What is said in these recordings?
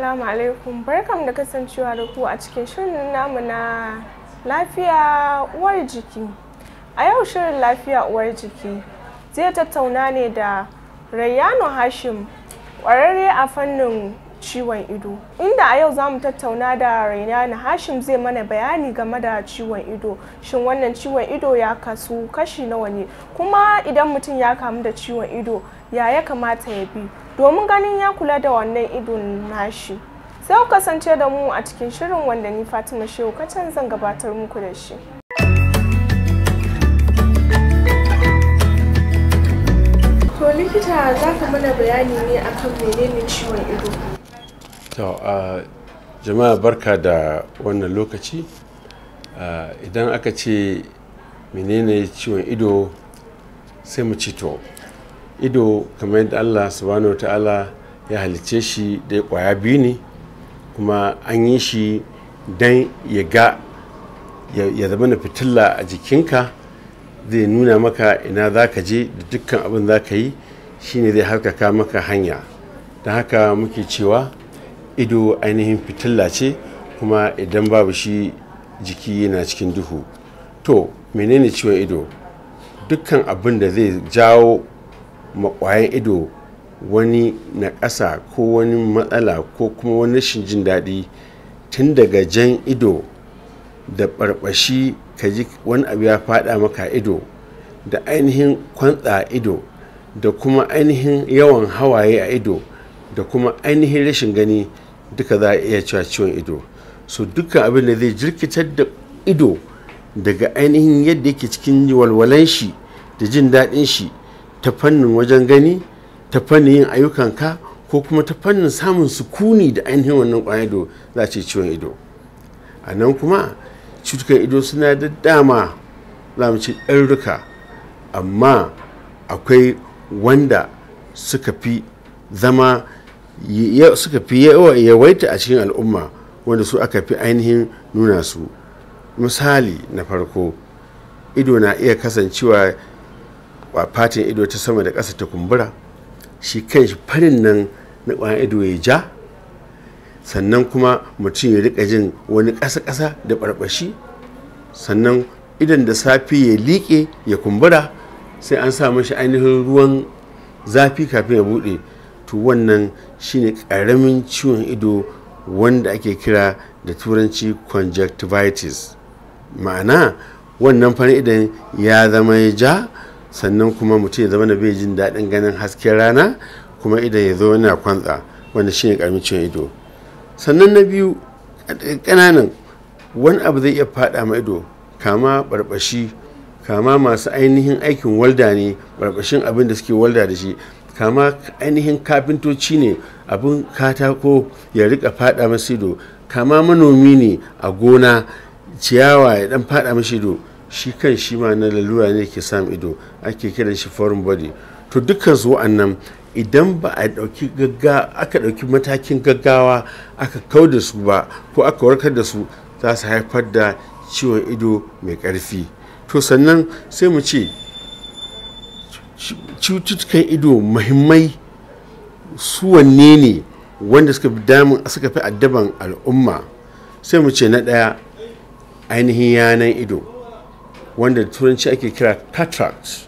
Assalamu alaikum, barkam da kasancewa da ku a cikin shirin namu na lafiya uwar jiki. A yau shirin lafiya uwar jiki zai tattauna ne da Rayyanu Hashim, ƙwararre a fannin ciwon ido. Inda a yau za mu tattauna da Rayyanu Hashim zai mana bayani game da ciwon ido. Shin wannan ciwon ido ya kasu kashi nawa ne? Kuma idan mutum ya kamu da ciwon ido, ya kamata ya bi domin ganin ya kula da wannan idon nashi? Sai ku kasance da mu a cikin shirin wanda ni Fatima Shehu Kacan zan gabatar muku da shi. To likita, za ka mana bayani ne akan menene ciwon ido? To jama'a barka da wannan lokaci. Idan aka ce menene ciwon ido, sai mu ci to ido kamar yadda Allah subhanahu ta'ala ya halicce shi da kwaya biyu ne, kuma an yi shi don ya zama na fitilla a jikinka, zai nuna maka ina za ka je da dukkan abin za ka yi, shine zai harkaka maka hanya. Da haka muke cewa ido ainihin fitilla ce, kuma idan babu shi jiki yana cikin duhu. To menene ciwon ido? Dukkan abin da zai jawo makwayan ido wani na ƙasa ko wani matsala ko kuma wani rashin jin daɗi, tun daga jan ido da ɓarɓashi ka ji wani abu ya faɗa maka ido, da ainihin kwantsa ido, da kuma ainihin yawan hawaye a ido, da kuma ainihin rashin gani, duka za a iya cewa ciwon ido. So dukkan abin da zai jirkitar da ido daga ainihin yadda yake cikin walwalan shi da jin daɗin shi, ta fannin wajen gani, ta fannin yin ayyukanka, ko kuma ta fannin samun sukuni da ainihin wannan ƙwayar ido, za a ce ciwon ido. A nan kuma cutukan ido suna da dama, za mu ce ɗarurruka, amma akwai wanda suka fi zama suka fi yawaita a cikin al'umma, wanda su aka fi ainihin nuna su. Misali na farko, ido na iya kasancewa fatin ido ta sama da ƙasa ta kumbura, shi kanshi farin nan na ƙwayan ido ya ja, sannan kuma mutum ya rika jin wani ƙasa-ƙasa da ɓarɓashi, sannan idan da safe ya liƙe ya kumbura, sai an sa mashi ainihin ruwan zafi kafin ya buɗe. To wannan shine ƙaramin ciwon ido wanda ake kira da turanci conjunctivitis. Ma'ana wannan farin idan ya zama ya ja, sannan kuma mutum ya zama da bai jin daɗin ganin hasken rana, kuma idan ya zo yana kwantsa, wanda shine ƙaramin ciwon ido. Sannan na biyu, ƙananan wani abu zai iya faɗa ma ido, kama ɓarɓashi, kama masu ainihin aikin walda ne, ɓarɓashin abin da suke walda da shi, kama ainihin kafintoci ne, abin katako ya rika faɗa masu ido, kama manomi ne a gona, ciyawa ya ɗan faɗa mashi ido, shi kan shi ma na lalura ne ke samun ido, ake kiran shi foreign body. To dukkan su wa'annan idan ba a aka ɗauki matakin gaggawa aka kau da su ba, ko aka warkar da su, za su haifar da ciwon ido mai ƙarfi. To sannan sai mu ce cututtukan ido muhimmai su wanne ne wanda suka fi addaban al'umma? Sai mu ce na ɗaya, ainihin yanan ido, wanda da turanci ake kira cataract.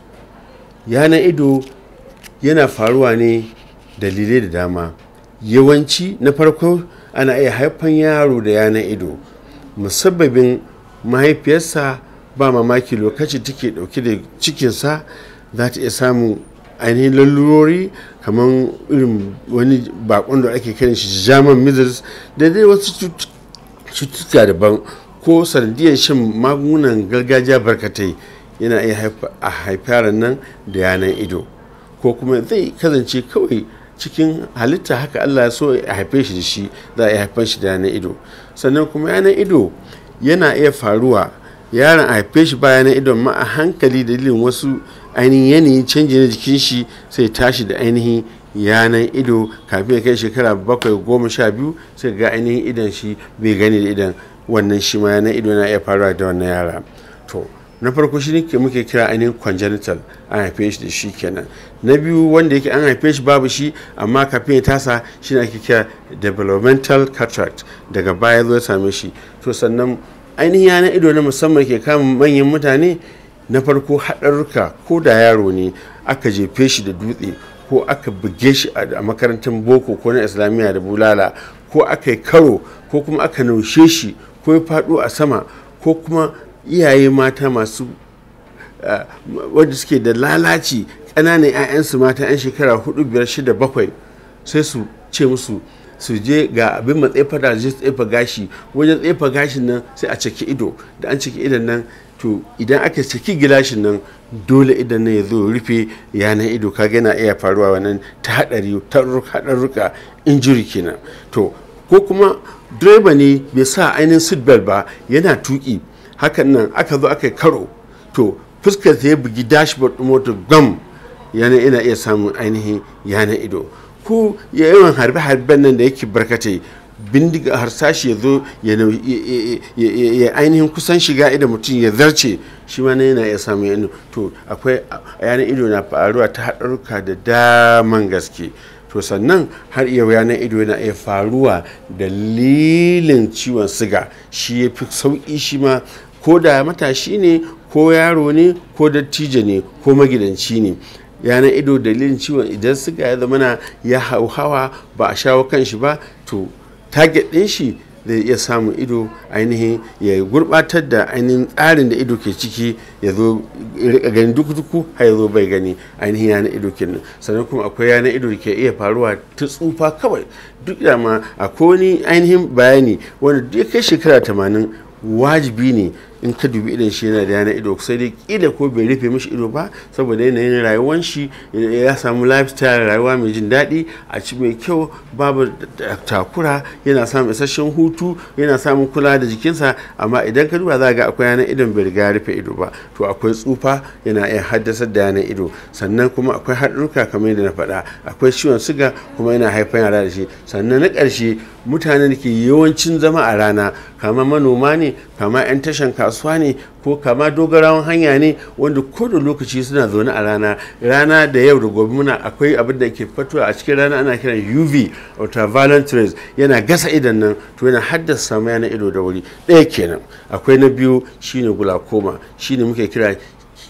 Yanan ido yana faruwa ne dalilai da dama. Yawanci na farko, ana iya haifan yaro da yanan ido, musabbabin mahaifiyarsa ba mamaki lokaci take dauke da cikinsa za ta iya samun ainihin lalurori, kamar irin wani bakon da ake kiran shi German measles, da dai wasu cututtuka daban, ko sanadiyar shan magungunan gargajiya barkatai, yana iya haifar nan da yanan ido. Ko kuma zai kasance kawai cikin halitta, haka Allah ya so ya haife shi da shi, za a iya haifar shi da yanan ido. Sannan kuma yanan ido yana iya faruwa, yaron a haife shi ba yanan idon, ma a hankali dalilin wasu ainihin yanayin canji na jikin shi, sai tashi da ainihin yanan ido, kafin ya kai shekara 7-12 sai ga ainihin idon shi bai gani da idon. Wannan shi ma yanan ido na iya faruwa da wannan yara. To na farko shi ne muke kira ainihin congenital, an haife shi da shi kenan. Na biyu wanda yake an haife shi babu shi amma kafin ya tasa shi ne ake kira developmental cataract, daga baya zo ya same shi. To sannan ainihin yanar ido na musamman ke kama manyan mutane, na farko haɗarurruka, ko da yaro ne aka jefe shi da dutse ko aka buge shi a makarantar boko ko na islamiyya da bulala, ko aka yi karo ko kuma aka naushe shi ko ya faɗo a sama, ko kuma iyaye mata masu wanda suke da lalaci, ƙananan 'ya'yansu mata 'yan shekara 4, 5, 6, 7 sai su ce musu su je ga abin matsefa da je tsefa gashi, wajen tsefa gashin nan sai a caki ido, da an caki idon nan to idan aka caki gilashin nan dole idan nan ya zo rufe yanar ido, kaga yana iya faruwa wannan ta haɗarruka injury kenan. To ko kuma direba ne bai sa ainihin seatbelt ba yana tuki, hakan nan aka zo aka yi karo, to fuskar ta ya bugi dashboard ɗin motar gam, yana iya samun ainihin yanar ido. Ko yawan harbe-harben nan da yake barkatai, bindiga harsashi ya zo ya ainihin kusan shiga idan mutum ya zarce, shi ma yana iya samun yanar. To akwai yanar ido na faruwa ta haɗarurruka da daman gaske. To sannan har iya yanar ido yana iya faruwa dalilin ciwon siga, shi ya fi sauƙi shi ma, ko da matashi ne ko yaro ne ko dattijo ne ko magidanci ne. Yanar ido dalilin ciwon idan siga ya zama ya hawa ba a shawo kan shi ba, to target ɗin shi zai iya samun ido ainihin ya gurbatar da ainihin tsarin da ido ke ciki, ya zo rika gani duku har ya zo bai gani ainihin yanar ido kenan. Sannan kuma akwai yanar ido da ke iya faruwa ta tsufa kawai, duk da ma akwai wani ainihin bayani wanda duk kai shekara 80 wajibi ne in ka dubi idan shi yana da yanar ido, sai dai kila ko bai rufe mishi ido ba saboda yanayin rayuwar shi ya samu lifestyle rayuwa mai jin daɗi, a ci mai kyau, babu takura, yana samun isasshen hutu, yana samun kula da jikinsa. Amma idan ka duba za ga akwai yanar idon bai riga rufe ido ba, to akwai tsufa yana iya haddasar da yanar ido. Sannan kuma akwai haɗurka kamar yadda na faɗa, akwai ciwon siga kuma yana haifar yara da shi. Sannan na ƙarshe mutanen da ke yawancin zama a rana, kama manoma ne, kama 'yan tashan kasuwa ne, ko kama dogarawan hanya ne, wanda ko da lokaci suna zaune a rana da yau da gobe muna akwai abin da ke fitowa a cikin rana ana kiran UV ultraviolet rays, yana gasa idan nan, to yana haddasa sama yana ido da wuri. Ɗaya kenan. Akwai na biyu shine glaucoma, shine muke kira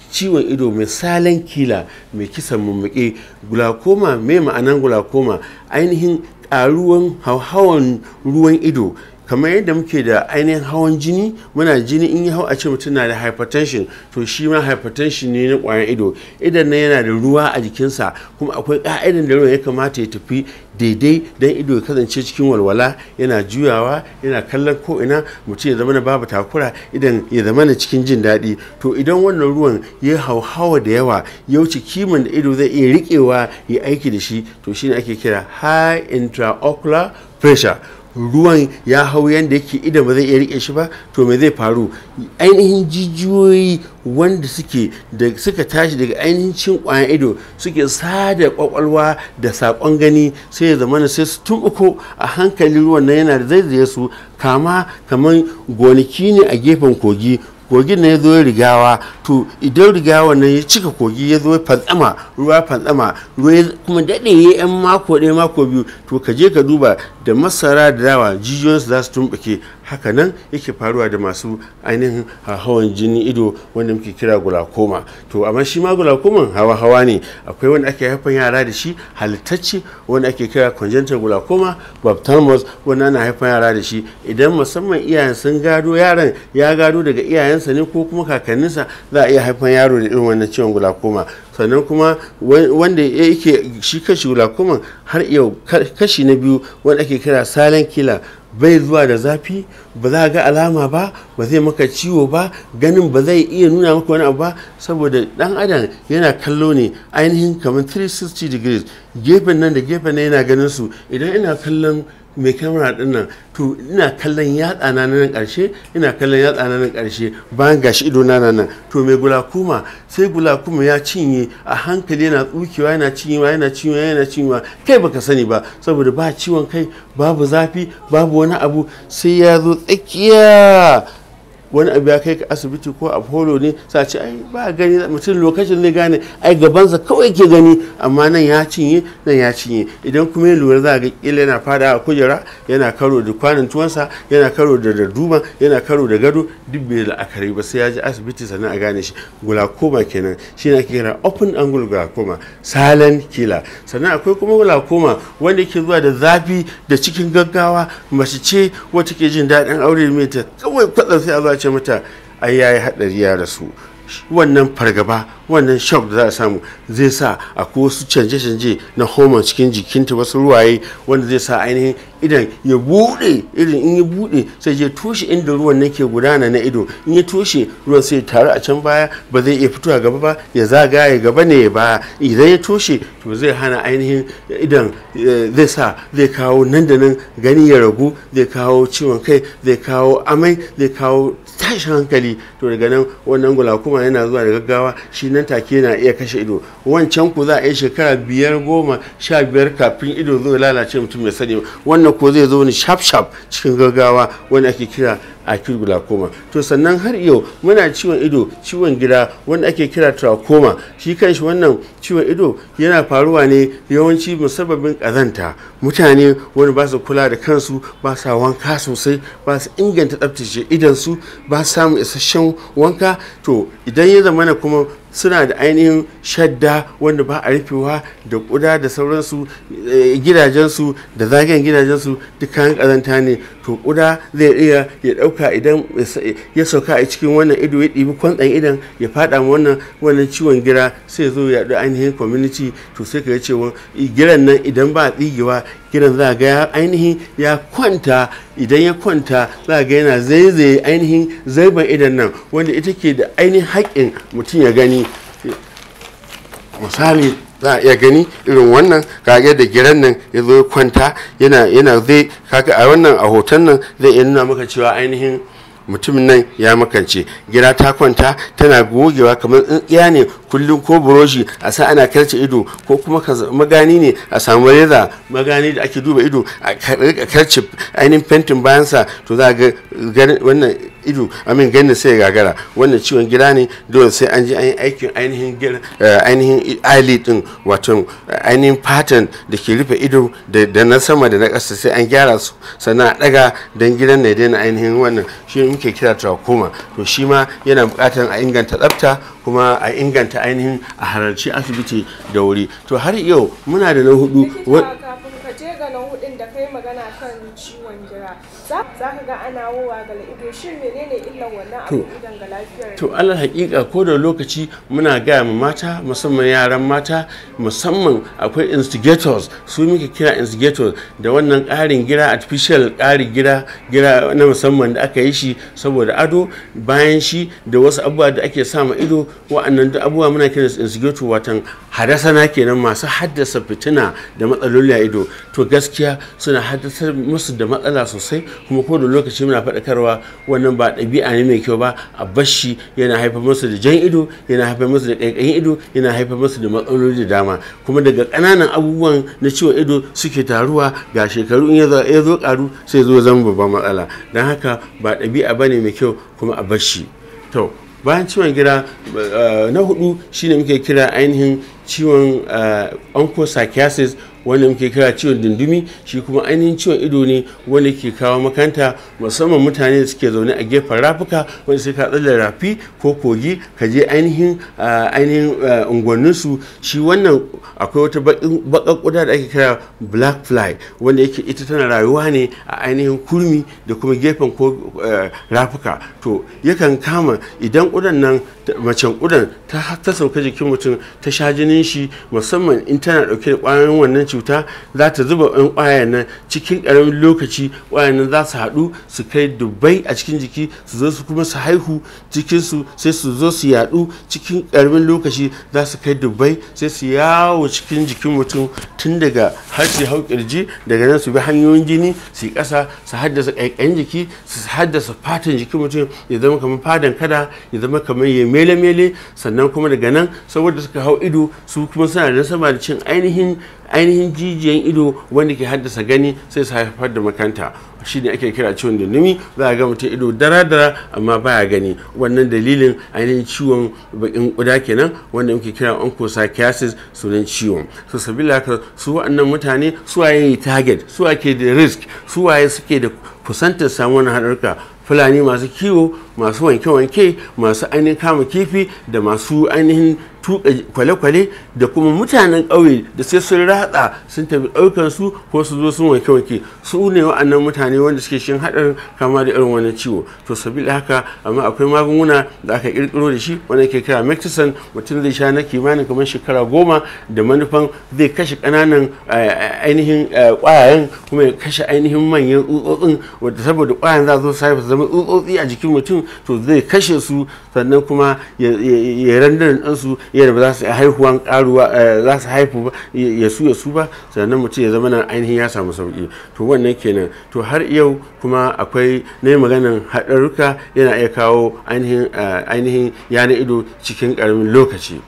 ciwon ido mai silent killer, mai kisan mummuke. Glaucoma, mai ma'anan glaucoma, ainihin ƙaruwan hauhawan ruwan ido, kamar yadda muke da ainihin hawan jini, muna jini in ya hau a ce mutum na da hypertension, to shi ma hypertension ne na ƙwayar ido. Idan nan yana da ruwa a jikinsa, kuma akwai ƙa'idan da ruwan ya kamata ya tafi daidai don ido ya kasance cikin walwala, yana juyawa, yana kallon ko'ina, mutum ya zama na babu takura, idan ya zama na cikin jin daɗi. To idan wannan ruwan ya hauhawa da yawa, ya wuce kiman da ido zai iya riƙewa ya aiki da shi, to shine ake kira high intraocular pressure. Ruwan ya hau yadda yake idan ba zai iya rike shi ba, to me zai faru? Ainihin jijiyoyi wanda suka tashi daga ainihin cin ƙwayan ido suke sada kwakwalwa da saƙon gani, sai ya zama sai su tumɓuko a hankali. Ruwan nan yana da zaizaye su, kamar gonaki ne a gefen kogi, kogin na ya zo ya rigawa, to idan rigawa nan ya cika kogi ya zo fantsama, ruwa kuma daɗe ya 'yan mako ɗaya mako biyu, to ka je ka duba da masara da dawa jijiyoyinsu za su tumɓuke. Haka nan yake faruwa da masu ainihin hawan jini ido wanda muke kira glaucoma. To amma shi ma glaucoma hawa ne, akwai wanda ake haifan yara da shi halittacce, wanda ake kira congenital glaucoma baptismus, wanda ana haifan yara da shi idan musamman iyayen sun gado, yaron ya gado daga iyayensa ne ko kuma kakanninsa, za a iya haifan yaro da irin wannan ciwon glaucoma. Sannan kuma wanda yake shi kashi glaucoma har yau kashi na biyu wanda ake kira silent killer, bai zuwa da zafi, ba za ga alama ba, ba zai maka ciwo ba, ganin ba zai iya nuna maka wani abu ba, saboda dan adam yana kallo ne ainihin kamar 360 degrees, gefen nan da gefen nan yana ganin su. Idan ina kallon mai kamera din nan, to ina kallon yatsa na nan karshe, ina kallon yatsa na nan karshe, bayan gashi ido na nan. To mai glaucoma, sai glaucoma ya cinye a hankali, yana tsukewa, yana cinyewa, kai baka sani ba, saboda ba ciwon kai, babu zafi, babu wani abu, sai ya zo tsakiya wani abu ya kai ka asibiti ko Apollo ne sai ce ai ba gani, mutum lokacin zai gane ai gabansa kawai ke gani amma nan ya cinye nan ya cinye. Idan kuma ya lura za ga kila yana fada a kujera, yana karo da kwanan tuwansa, yana karo da darduma, yana karo da gado, duk bai la'akari ba sai ya je asibiti sannan a gane shi. Glaucoma kenan, shi ne ake kira open angle glaucoma, silent killer. Sannan akwai kuma glaucoma wanda yake zuwa da zafi da cikin gaggawa. Mace ce wacce ke jin daɗin aure mai ta kawai kwatsam sai a zo a ce mata ai yayi haɗari ya rasu. Wannan fargaba, wannan shock da za a samu zai sa akwai wasu canje-canje na hormone cikin jikinta, wasu ruwaye wanda zai sa ainihin idan ya bude, idan in ya bude sai ya toshe inda ruwan nan ke gudana na ido. In ya toshe ruwan sai ya taru a can baya, ba zai iya fitowa gaba ba, ya zagaya gaba ne ya baya. Idan ya toshe to zai hana ainihin idan, zai sa zai kawo nan da nan gani ya ragu, zai kawo ciwon kai, zai kawo amai, zai kawo tashin hankali. To daga nan wannan glaucoma yana zuwa da gaggawa, shi nan take yana iya kashe ido. Wancan ku za a yi shekara 5, 10, 15 kafin ido zai lalace mutum ya sani. Wannan ko zai zo ni sharp cikin gaggawa wanda ake kira acute glaucoma. To sannan har yau muna ciwon ido, ciwon gida wanda ake kira trachoma. Shi kanshi wannan ciwon ido yana faruwa ne yawanci musabbabin kazanta. Mutane wanda ba su kula da kansu, ba sa wanka sosai, ba su inganta tsaftace idansu, ba su samu isasshen wanka. To idan ya zamana kuma suna da ainihin shadda wanda ba a rufewa da kuda da sauransu, gidajensu da zagayen gidajensu duk kayan kazanta ne, to kuda zai iya ya dauka idan ya sauka a cikin wannan ido, ya ɗibi kwantsan idan ya fada ma wannan ciwon gira, sai zo ya da ainihin community. To sai ka ga cewa giran nan idan ba a tsigewa, giran za ga ainihin ya kwanta. Idan ya kwanta za ga yana zaizaye ainihin zaiban idan nan wanda ita ke da ainihin haƙƙin mutum ya gani. Misali za a iya gani irin wannan, kage da giran nan ya zo ya kwanta yana zai kaga a wannan a hoton nan zai iya nuna maka cewa ainihin mutumin nan ya makance. Gira ta kwanta tana gogewa kamar tsintsiya ne kullum, ko buroshi a sa ana karce ido, ko kuma magani ne a samu reza magani da ake duba ido a karce ainihin fentin bayansa. To za ga wannan ido ganin sai gagara. Wannan ciwon gira ne, dole sai an ji an yi aikin ainihin eyelid din, wato ainihin pattern da ke rufe ido da na sama da na ƙasa sai an gyara su sannan a daga don gidan na daina ainihin wannan shi muke kira trachoma. To shi ma yana buƙatar a inganta tsafta, kuma a inganta ainihin a halarci asibiti da wuri. To har yau muna da na hudu. Kafin ka je ga na hudun da kai magana kan ciwon gira, za ka ga ana wowa ga ido, shin menene illan wannan abin idan ga lafiyar? To alal hakika ko da lokaci muna gaya ma mata, musamman yaran mata, musamman akwai instigators, su muke kira instigators, da wannan ƙarin gira, artificial ƙari gira na musamman da aka yi shi saboda ado, bayan shi da wasu abubuwa da ake sa ma ido. Wa'annan duk abubuwa muna kira instigator, watan hadasana kenan, masu haddasa fitina da matsaloli a ido. To gaskiya suna haddasa musu da matsala sosai, kuma ko da lokaci muna faɗakarwa wannan ba ɗabi'a ne mai kyau ba. A bashi yana haifar musu da jan ido, yana haifar musu da ƙaiƙayin ido, yana haifar musu da matsaloli da dama. Kuma daga ƙananan abubuwan na ciwon ido suke taruwa, ga shekaru in ya zo ƙaru sai zo zama babban matsala. Don haka ba ɗabi'a bane mai kyau, kuma a bashi. To bayan ciwon gira na hudu shine muke kira ainihin ciwon onchocerciasis, wanda muke kira ciwon dundumi. Shi kuma ainihin ciwon ido ne wanda ke kawo makanta, musamman mutane da suke zaune a gefen rafuka, wanda sai ka tsalle rafi ko kogi ka je ainihin unguwanninsu. Shi wannan akwai wata bakar kuda da ake kira black fly, wanda yake ita tana rayuwa ne a ainihin kurmi da kuma gefen ko rafuka. To yakan kama idan kudan nan, macen kudan ta sauka jikin mutum, ta sha jinin shi, musamman in tana dauke da kwayoyin wannan cuta, za ta zuba ɗan ƙwayan nan cikin ƙaramin lokaci. Ƙwayan nan za su haɗu su kai dubbai a cikin jiki, su zo su kuma su haihu cikinsu, sai su zo su yaɗu cikin ƙaramin lokaci, za su kai dubbai, sai su yawo cikin jikin mutum tun daga harshe hau ƙirji, daga nan su bi hanyoyin jini su yi ƙasa, su haddasa ƙaiƙayin jiki, su haddasa fatan jikin mutum ya zama kamar fadan kada, ya zama kamar ya mele-mele. Sannan kuma daga nan saboda suka hau ido, su kuma suna da nasaba da cin ainihin jijiyan ido wanda ke haddasa gani, sai su haifar da makanta. shi ne ake kira ciwon dundumi. Za a ga mutum ido dara-dara amma baya gani. Wannan dalilin ainihin ciwon bakin kuda kenan wanda muke kira onchocerciasis sunan ciwon. So sabila haka su waɗannan mutane su waye target, su ake da risk, su waye suke da kusantar samun haɗarka. Fulani masu kiwo, masu wanke-wanke, masu ainihin kama kifi da masu ainihin tuka kwale-kwale da kuma mutanen ƙauye da sai sun ratsa sun tafi ɗaukar su ko su zo sun wanke-wanke. Su ne wa'annan mutane wanda suke shin haɗarin kama da irin wannan ciwo. To sabila haka amma akwai magunguna da aka ƙirƙiro da shi wanda ke kira mectisan. Mutum zai sha na kimanin kamar shekara 10 da manufan zai kashe ƙananan ainihin ƙwayayen kuma ya kashe ainihin manyan tsutsotsin wadda saboda ƙwayan za su zama tsutsotsi a jikin mutum to zai kashe su sannan kuma ya randarin ɗansu yadda ba za su haihuwan karuwa za su haifu ba ya su ba sannan mutum ya zama nan ainihin ya samu sauki. To wannan kenan. To har yau kuma akwai na maganan haɗarurruka yana iya kawo ainihin yana ido cikin ƙaramin lokaci.